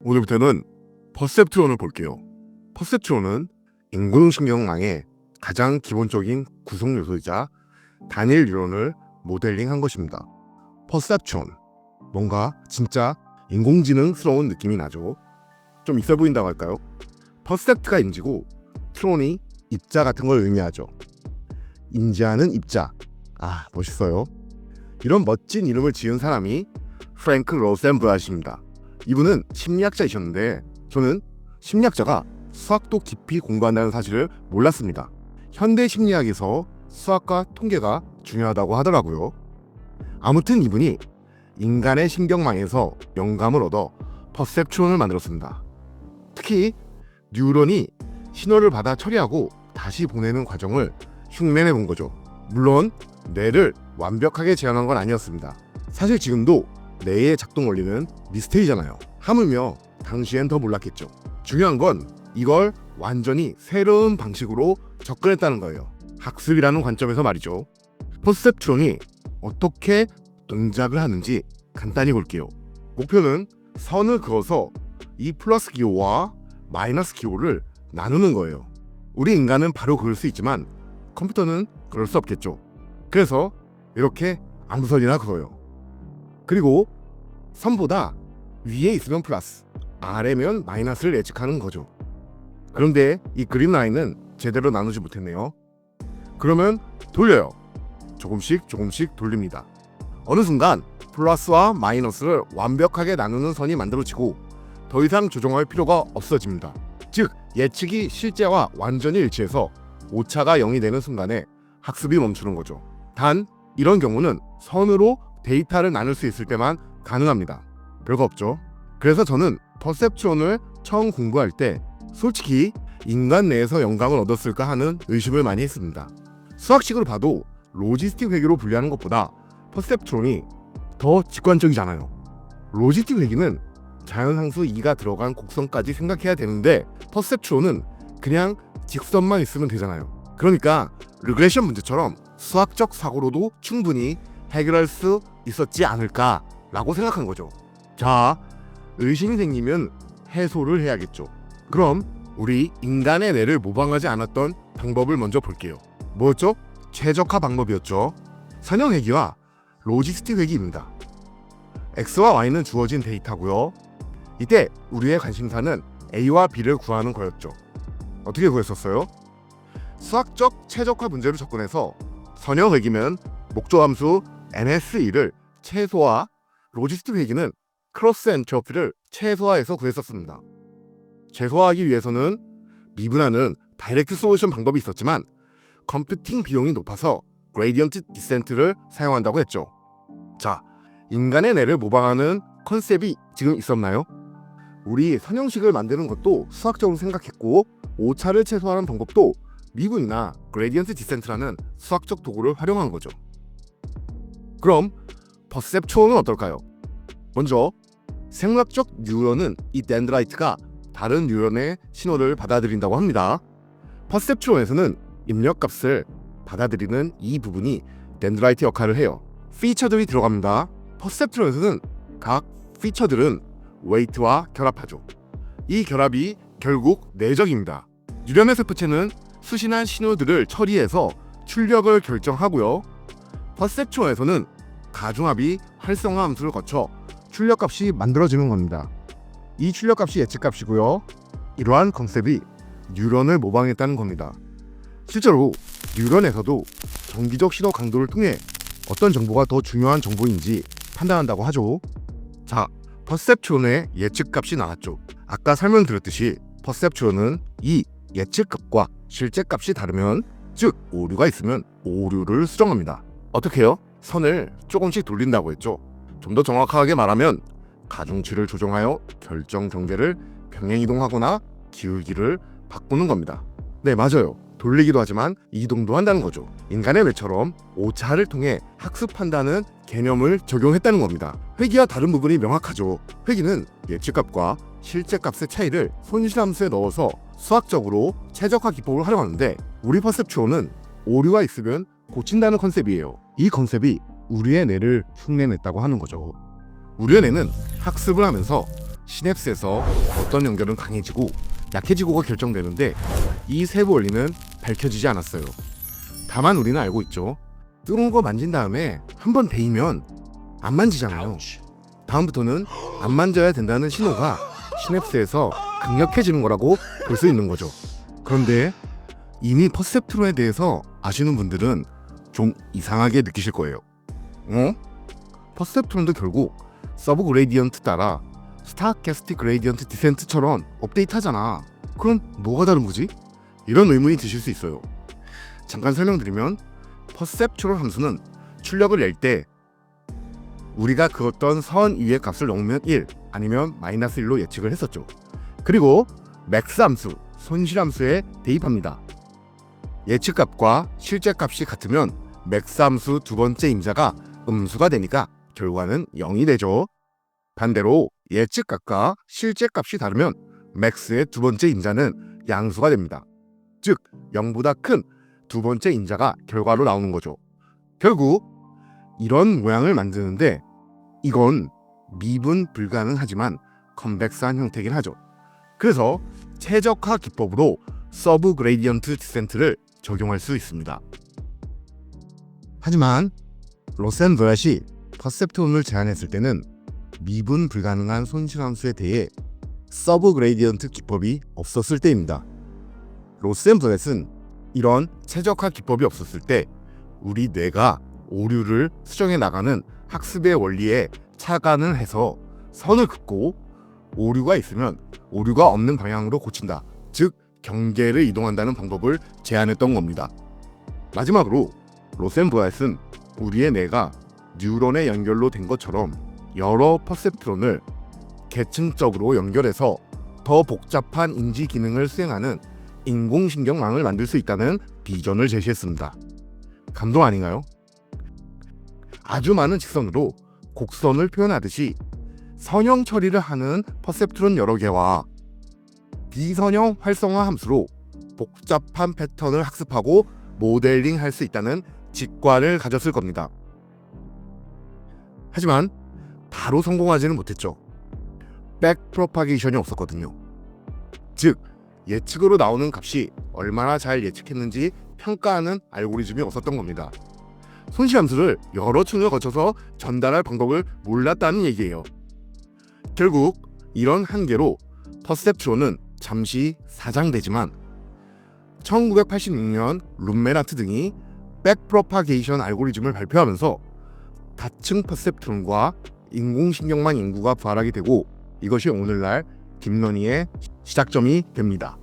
오늘부터는 퍼셉트론을 볼게요. 퍼셉트론은 인공신경망의 가장 기본적인 구성 요소이자 단일 뉴런을 모델링한 것입니다. 퍼셉트론, 뭔가 진짜 인공지능스러운 느낌이 나죠. 좀 있어 보인다고 할까요? 퍼셉트가 인지고 트론이 입자 같은 걸 의미하죠. 인지하는 입자. 아, 멋있어요. 이런 멋진 이름을 지은 사람이 프랭크 로센브라시입니다. 이분은 심리학자이셨는데 저는 심리학자가 수학도 깊이 공부한다는 사실을 몰랐습니다. 현대 심리학에서 수학과 통계가 중요하다고 하더라고요. 아무튼 이분이 인간의 신경망에서 영감을 얻어 퍼셉트론을 만들었습니다. 특히 뉴런이 신호를 받아 처리하고 다시 보내는 과정을 흉내내 본 거죠. 물론 뇌를 완벽하게 재현한 건 아니었습니다. 사실 지금도 뇌의 작동 원리는 미스테리잖아요. 하물며 당시엔 더 몰랐겠죠. 중요한 건 이걸 완전히 새로운 방식으로 접근했다는 거예요. 학습이라는 관점에서 말이죠. 퍼셉트론이 어떻게 동작을 하는지 간단히 볼게요. 목표는 선을 그어서 이 플러스 기호와 마이너스 기호를 나누는 거예요. 우리 인간은 바로 그럴 수 있지만 컴퓨터는 그럴 수 없겠죠. 그래서 이렇게 암선이나 그어요. 그리고 선보다 위에 있으면 플러스, 아래면 마이너스를 예측하는 거죠. 그런데 이 그림 라인은 제대로 나누지 못했네요. 그러면 돌려요. 조금씩 돌립니다. 어느 순간 플러스와 마이너스를 완벽하게 나누는 선이 만들어지고 더 이상 조정할 필요가 없어집니다. 즉 예측이 실제와 완전히 일치해서 오차가 0이 되는 순간에 학습이 멈추는 거죠. 단 이런 경우는 선으로 데이터를 나눌 수 있을 때만 가능합니다. 별거 없죠. 그래서 저는 퍼셉트론을 처음 공부할 때 솔직히 인간 내에서 영감을 얻었을까 하는 의심을 많이 했습니다. 수학식으로 봐도 로지스틱 회계로 분류하는 것보다 퍼셉트론이 더 직관적이잖아요. 로지스틱 회계는 자연상수 2가 들어간 곡선까지 생각해야 되는데 퍼셉트론은 그냥 직선만 있으면 되잖아요. 그러니까 리그레션 문제처럼 수학적 사고로도 충분히 해결할 수 있었지 않을까라고 생각한 거죠. 자, 의심이 생기면 해소를 해야겠죠. 그럼 우리 인간의 뇌를 모방하지 않았던 방법을 먼저 볼게요. 뭐였죠? 최적화 방법이었죠. 선형회귀와 로지스틱 회귀입니다. X와 Y는 주어진 데이터고요. 이때 우리의 관심사는 A와 B를 구하는 거였죠. 어떻게 구했었어요? 수학적 최적화 문제로 접근해서 선형회귀면 목조함수 NS1을 최소화, 로지스틱 회귀는 크로스 엔트로피를 최소화해서 구했었습니다. 최소화하기 위해서는 미분하는 다이렉트 솔루션 방법이 있었지만 컴퓨팅 비용이 높아서 그레디언트 디센트를 사용한다고 했죠. 자, 인간의 뇌를 모방하는 컨셉이 지금 있었나요? 우리 선형식을 만드는 것도 수학적으로 생각했고 오차를 최소화하는 방법도 미분이나 그레디언트 디센트라는 수학적 도구를 활용한 거죠. 그럼 퍼셉트론은 어떨까요? 먼저 생물학적 뉴런은 이 덴드라이트가 다른 뉴런의 신호를 받아들인다고 합니다. 퍼셉트론에서는 입력값을 받아들이는 이 부분이 덴드라이트 역할을 해요. 피처들이 들어갑니다. 퍼셉트론에서는 각 피처들은 웨이트와 결합하죠. 이 결합이 결국 내적입니다. 뉴런의 세포체는 수신한 신호들을 처리해서 출력을 결정하고요. 퍼셉트론에서는 가중합이 활성화 함수를 거쳐 출력값이 만들어지는 겁니다. 이 출력값이 예측값이고요. 이러한 컨셉이 뉴런을 모방했다는 겁니다. 실제로 뉴런에서도 정기적 신호 강도를 통해 어떤 정보가 더 중요한 정보인지 판단한다고 하죠. 자, 퍼셉트론의 예측값이 나왔죠. 아까 설명드렸듯이 퍼셉트론은 이 예측값과 실제값이 다르면, 즉 오류가 있으면 오류를 수정합니다. 어떻게 해요? 선을 조금씩 돌린다고 했죠. 좀 더 정확하게 말하면 가중치를 조정하여 결정 경계를 병행 이동하거나 기울기를 바꾸는 겁니다. 네, 맞아요. 돌리기도 하지만 이동도 한다는 거죠. 인간의 뇌처럼 오차를 통해 학습한다는 개념을 적용했다는 겁니다. 회귀와 다른 부분이 명확하죠. 회귀는 예측값과 실제값의 차이를 손실함수에 넣어서 수학적으로 최적화 기법을 활용하는데 우리 퍼셉트론은 오류가 있으면 고친다는 컨셉이에요. 이 컨셉이 우리의 뇌를 흉내냈다고 하는 거죠. 우리의 뇌는 학습을 하면서 시냅스에서 어떤 연결은 강해지고 약해지고가 결정되는데 이 세부 원리는 밝혀지지 않았어요. 다만 우리는 알고 있죠. 뜨거운 거 만진 다음에 한번 데이면 안 만지잖아요. 다음부터는 안 만져야 된다는 신호가 시냅스에서 강력해지는 거라고 볼 수 있는 거죠. 그런데 이미 퍼셉트론에 대해서 아시는 분들은 좀 이상하게 느끼실 거예요. 퍼셉트론도 결국 서브 그레이디언트 따라 스타캐스틱 그레이디언트 디센트처럼 업데이트하잖아. 그럼 뭐가 다른 거지? 이런 의문이 드실 수 있어요. 잠깐 설명드리면 퍼셉트론 함수는 출력을 낼 때 우리가 그었던 선 위의 값을 넣으면 1 아니면 마이너스 1로 예측을 했었죠. 그리고 맥스 함수, 손실 함수에 대입합니다. 예측값과 실제값이 같으면 맥스 함수 두 번째 임자가 음수가 되니까 결과는 0이 되죠. 반대로 예측값과 실제값이 다르면 맥스의 두 번째 임자는 양수가 됩니다. 즉 0보다 큰 두 번째 임자가 결과로 나오는 거죠. 결국 이런 모양을 만드는데 이건 미분 불가능하지만 컨벡스한 형태긴 하죠. 그래서 최적화 기법으로 서브 그레이디언트 디센트를 적용할 수 있습니다. 하지만 로센브랏이 퍼셉트론을 제안했을 때는 미분 불가능한 손실함수에 대해 서브 그레이디언트 기법이 없었을 때입니다. 로센브렛은 이런 최적화 기법이 없었을 때 우리 뇌가 오류를 수정해 나가는 학습의 원리에 착안을 해서 선을 긋고 오류가 있으면 오류가 없는 방향으로 고친다. 즉 경계를 이동한다는 방법을 제안했던 겁니다. 마지막으로 로센브랏은 우리의 뇌가 뉴런의 연결로 된 것처럼 여러 퍼셉트론을 계층적으로 연결해서 더 복잡한 인지 기능을 수행하는 인공신경망을 만들 수 있다는 비전을 제시했습니다. 감동 아닌가요? 아주 많은 직선으로 곡선을 표현하듯이 선형 처리를 하는 퍼셉트론 여러 개와 비선형 활성화 함수로 복잡한 패턴을 학습하고 모델링할 수 있다는 직관을 가졌을 겁니다. 하지만 바로 성공하지는 못했죠. 백 프로파게이션이 없었거든요. 즉 예측으로 나오는 값이 얼마나 잘 예측했는지 평가하는 알고리즘이 없었던 겁니다. 손실함수를 여러 층을 거쳐서 전달할 방법을 몰랐다는 얘기예요. 결국 이런 한계로 퍼셉트론은 잠시 사장되지만 1986년 룸메라트 등이 백 프로파게이션 알고리즘을 발표하면서 다층 퍼셉트론과 인공신경망 인구가 부활하게 되고 이것이 오늘날 딥러닝의 시작점이 됩니다.